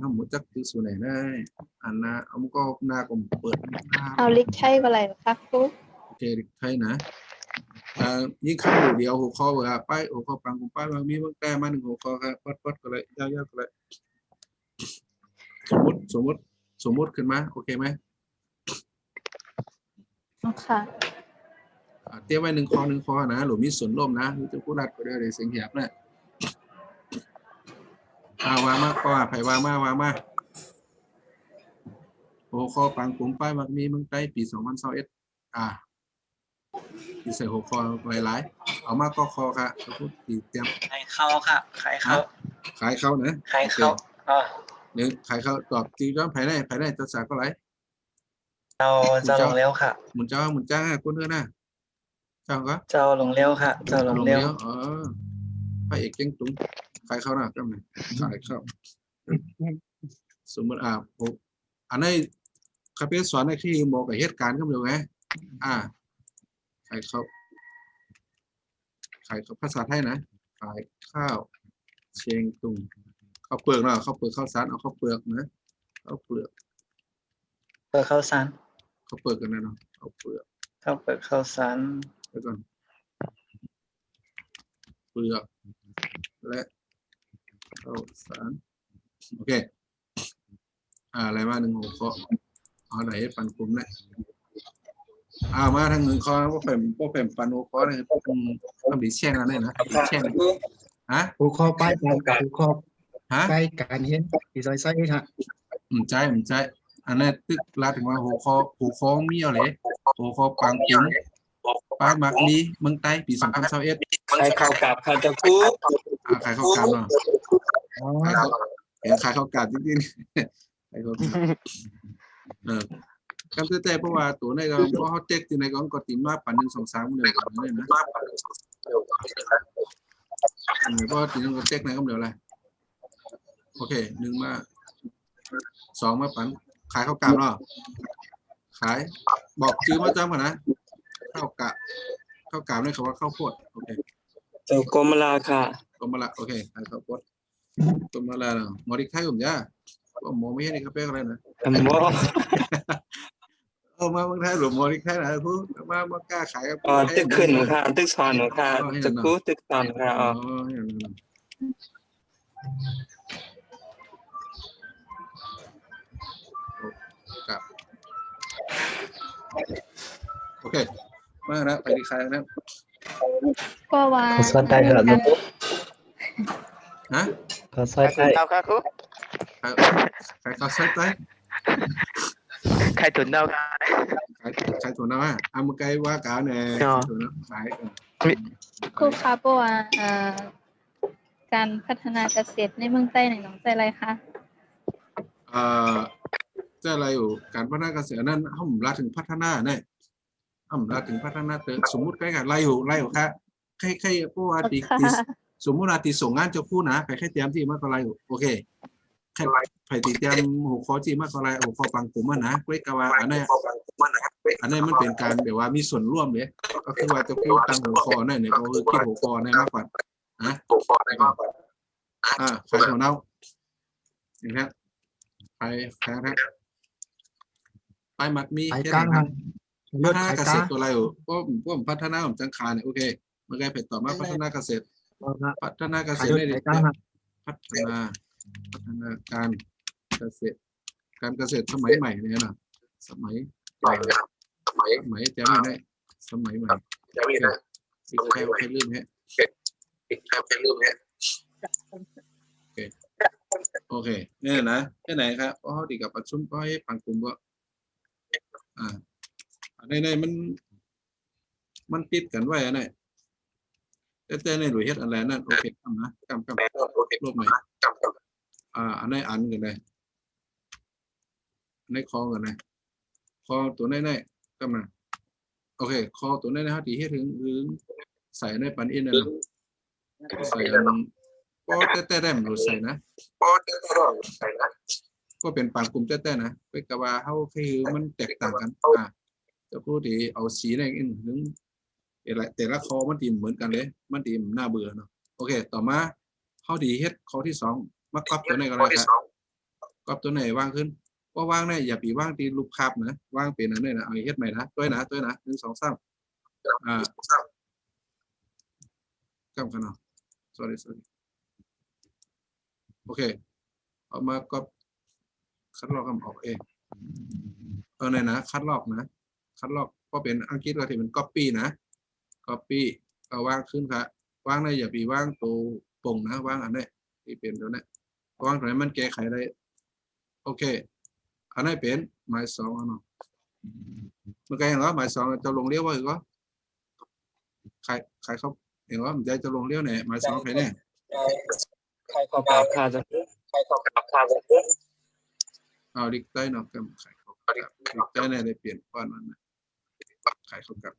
ถ้าหมดจักคือส่วนไหนได้อันนะเอามันก็หน้าก็เปิดหน้าเอาลิกใช่อะไรคะครู โอเคใช่นะยิ่งข้าวเดียวหัวข้อว่าป้ายหัวข้อปังของป้ายบางมีบางแต่มาหนึ่งหัวข้อครับปัดก็เลยยาวๆก็เลยสมมุติขึ้นมาโอเคไหมค่ะเตรียมไว้หนึ่งข้อนะหรือมีส่วนร่วมนะจะพูดรัดก็ได้เลยเสียงเหียบนะวางมากกว่าไผ่วางมาหัวข้อปังผมป้ายบางมีบางแต่ปี2021ปีใส่หัวข้อหลายๆเอามากก็คอค่ะพูดปีเตรียม ขายเข้าค่ะขายเข้า ขายเข้านะ ขายเข้าหนึ่งขายเข้าตอบจีก็ภายในตัวสาก็ไรเจ้าลงเร็วค่ะหมุนจ้าคุณเพื่อนนะเจ้าก็ เจ้าลงเร็วค่ะเจ้าลงเร็วพระเอกเก่งตุ้งขายเข้านะก็ไหนขายเข้าสมมติผมอันนี้คาเฟ่สอนในที่มองกับเหตุการณ์ก็เร็วไงขายเข้าภาษาไทยนะขายข้าวเชียงตุงข้าวเปลือกเนาะข้าวเปลือกข้าวสารเอาข้าวเปลือกนะข้าวเปลือกข้าวสารข้าวเปลือกกันนะเนาะข้าวเปลือกข้าวสารไปก่อนเปลือกและข้าวสารโอเคอะไรมาหนึ่งหัวข้อเอาไหนปันกลุ่มเนี่ยมาทางหนึ่งข้อพวกเพิ่มปันหัวข้อเนี่ยต้องดีแช่งอะไรนะแช่งหัวข้อป้ายหัวข้อป้ายการเห็นที่ซอยไส้ฮะใจอันนี้ตึกลาถึงว่าหัวข้อมีอะไรหัวข้อปังกลุ่มป้ายมักดีเมืองใต้ปี2021ขายข้าวกับค่ะเจ้าคู่ขายข้าวกาบเนาะเห็นขายข้าวกาบจริงๆขายข้าวกาบกันแต่เพราะว่าตัวในก็เพราะเขาเจ๊กที่ในก็ติดมาปัน1 2 3เลยนะเพราะติดก็เจ๊กในก็เดียวอะไรโอเค1มา2มาปันขายข้าวกาบเนาะขายบอกชื่อมาจำก่อนนะข้าวกาบนี่เขาว่าข้าวโพดโอเคเจ้ากรมลาค่ะกรมลาโอเคขายข้าวโพดกรมลาเนาะมอดิไทยผมจ้าหมอไม่ใช่ในคาเฟ่อะไรนะหมอมาเมืองไทยหรือมอดิไทยนะพูดมากล้าขายกับตึกขึ้นหนูค่ะตึกซอนหนูค่ะจะกู้ตึกซอนค่ะโอเคมาแล้วไปดีใครนะก็ว่าสอนได้เหรอลูกฮะก็สอนได้ค่ะครูใครเขาใส่ใจใครถุนเดาค่ะใครถุนเดามือไกลว่ากาวเนี่ยขายครูคะเพราะว่าการพัฒนาเกษตรในเมืองใต้ในหนองใจอะไรคะจะอะไรอยู่การพัฒนาเกษตรนั้นห้ามลาถึงพัฒนาเนี่ยห้ามลาถึงพัฒนาเติมสมมุติใกล้กับไล่อยู่ค่ะใครเพราะว่าตีสมมุติว่าตีส่งงานจะคู่นะใครเตรียมที่มากกว่าไรโอเคใครตีเตรียมหัวข้อที่มากกว่าไรหัวข้อปังกลุ่มนะเว้ยกว่าอันนี้มันเป็นการแบบว่ามีส่วนร่วมเนี่ยก็คือว่าจะคู่ตั้งหัวข้อเนี่ยก็คือคิดหัวข้อเนี่ยมากกว่าใครของเราอย่างนี้ใครนะไปมัดมีแค่ไหนครับพัฒนาเกษตรตัวอะไรพวกพัฒนาของจังคาเนี่ยโอเคเมื่อไงไปต่อมาพัฒนาเกษตรได้พัฒนาการเกษตรสมัยใหม่เนี่ยนะสมัยจะมีได้สมัยใหม่จะมีได้แค่เรื่องนี้โอเคเนี่ยนะแค่ไหนครับเพราะเขาติดกับประชุมก็ให้ปังกลุ่มก็ในมันติดกันไว้ไหนแต่ในหลุยเฮ็ดอะไรนั่นโอเคทำนะกำรูปไหนอันนี้อันกันเลยในคอกันเลยคอตัวในก็มาโอเคคอตัวในเขาตีให้ถึงใส่ในปันอินนะใส่ปอแต่ได้มันใส่นะก็เป็นปังกลุ่มแต่นะไปกะว่าเขาคือมันแตกต่างกันจะพูดที่เอาสีในอินถึงแต่ละคอมันตีเหมือนกันเลยมันตีน่าเบื่อเนาะโอเคต่อมาข้อดีเฮ็ดข้อที่2มากับตัวในก็ได้ครับ กรอบตัวไหนว่างขึ้นก็ว่างเนี่ยอย่าปีว่างตีรูปภาพนะว่างเป็นอันนี้นะเอาเฮ็ดใหม่นะตัวนะ1 2 3กำกันเนาะ sorry โอเคเอามาก็คัดลอกคำออกเองเนี่ยนะคัดลอกก็เป็นอังกฤษก็ที่เป็น copy นะ copy ก็ว่างขึ้นครับว่างเนี่ยอย่าไปว่างตัวป่งนะว่างอันนี้ที่เป็นตัวนี้ว่างตรงนี้มันแก้ไขได้โอเคอันนี้เป็นหมาย2เนาะเมื่อกี้เห็นว่าหมาย2จะลงเลี้ยวว่าหรือว่าใครเขาเห็นว่ามันจะลงเลี้ยวไหนหมาย2ใครเนี่ย ใครขอกราบค่ะจะพูดใครขอกราบค่ะจะพูด เอาดิกใต้เนาะกับไข่เขากับดิกใต้เนี่ยได้เปลี่ยนก้อนมันนะไข่เขากับ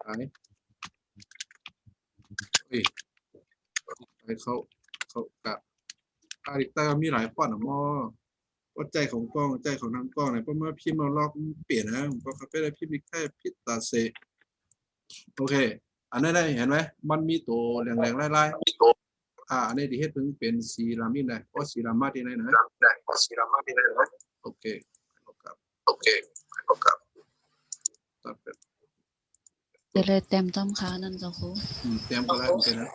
ไข่ไข่เขากับดิกใต้มีหลายก้อนอ่ะมอว่าใจของกล้องใจของทางกล้องเนี่ยเพราะเมื่อพิมพ์มาล็อกเปลี่ยนนะผมก็เขาไปได้พิมพ์ดิกใต้พิตาเซโอเคอันนี้ได้เห็นไหมมันมีตัวแรงๆไล่อันนี้ที่เฮ็ดถึงเป็นซีรามิดได้เพราะซีรามาที่ไหนนะโอเคตัดเป็น จะเลยเต็มต้มขานั่นเจ้าครู เตรียมกันแล้วโอเคนะ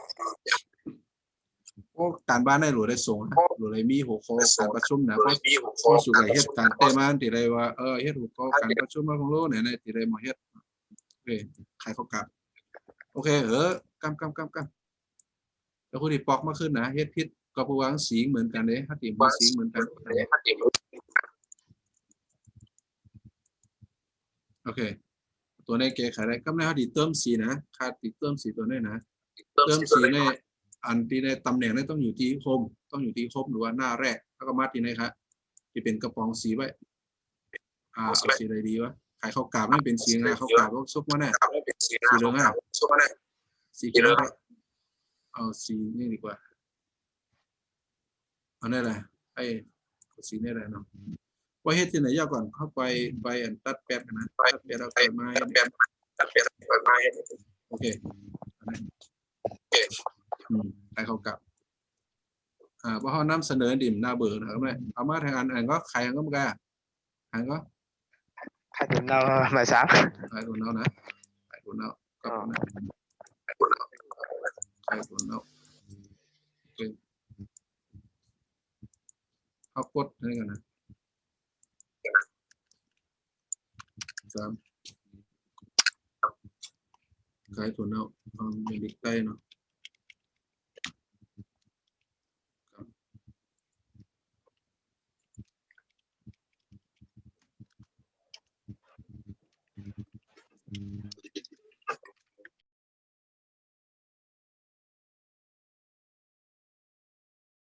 โอ้การบ้านได้หรือได้ส่งนะหรือได้มีหัวข้อการประชุมนะเพราะสุดเลยเหตุการณ์เต็มานที่ได้ว่าเหตุหัวข้อการประชุมมาของโลกเนี่ยที่ได้มาเหตุโอเคใครเขากลับโอเคกำแล้วคุณที่ปอกมาขึ้นนะเหตุพิษกับวางสีเหมือนกันเลยฮัตติมสีเหมือนกันโอเคตัวในแก้ไขได้ก็ไม่ฮัตติเติมสีนะค่าติดเติมสีตัวนี้นะเติมสีในอันที่ในตำแหน่งนั้นต้องอยู่ที่โฮมหรือว่าหน้าแรกแล้วก็มาที่ไหนครับที่เป็นกระป๋องสีไว้เอาสีอะไรดีวะขายข้าวกาบไม่เป็นสีนะข้าวกาบก็ซุปมาแน่สีเหลืองสีเขียวเอาสีนี่ดีกว่าเอาได้เลยไอ้สีนี่แหละเนาะว่าเฮ็ดที่ไหนยากก่อนเข้าไปอันตัดแป๊บนะตัดแป๊บเอาไปไม้โอเคขายข้าวกาบเพราะเขานำเสนอดิ่มหน้าเบอร์นะครับแม่เอามาทางอันก็ขายก็ไม่กล้าขายก็ hai tuần nào mà sáng ขายตัวเนานะขายตัวเนาก็นะขายตัวเนาโอเคเอากดให้กันนะ3ขายตัวเนาเป็นดิกใต้เนาะ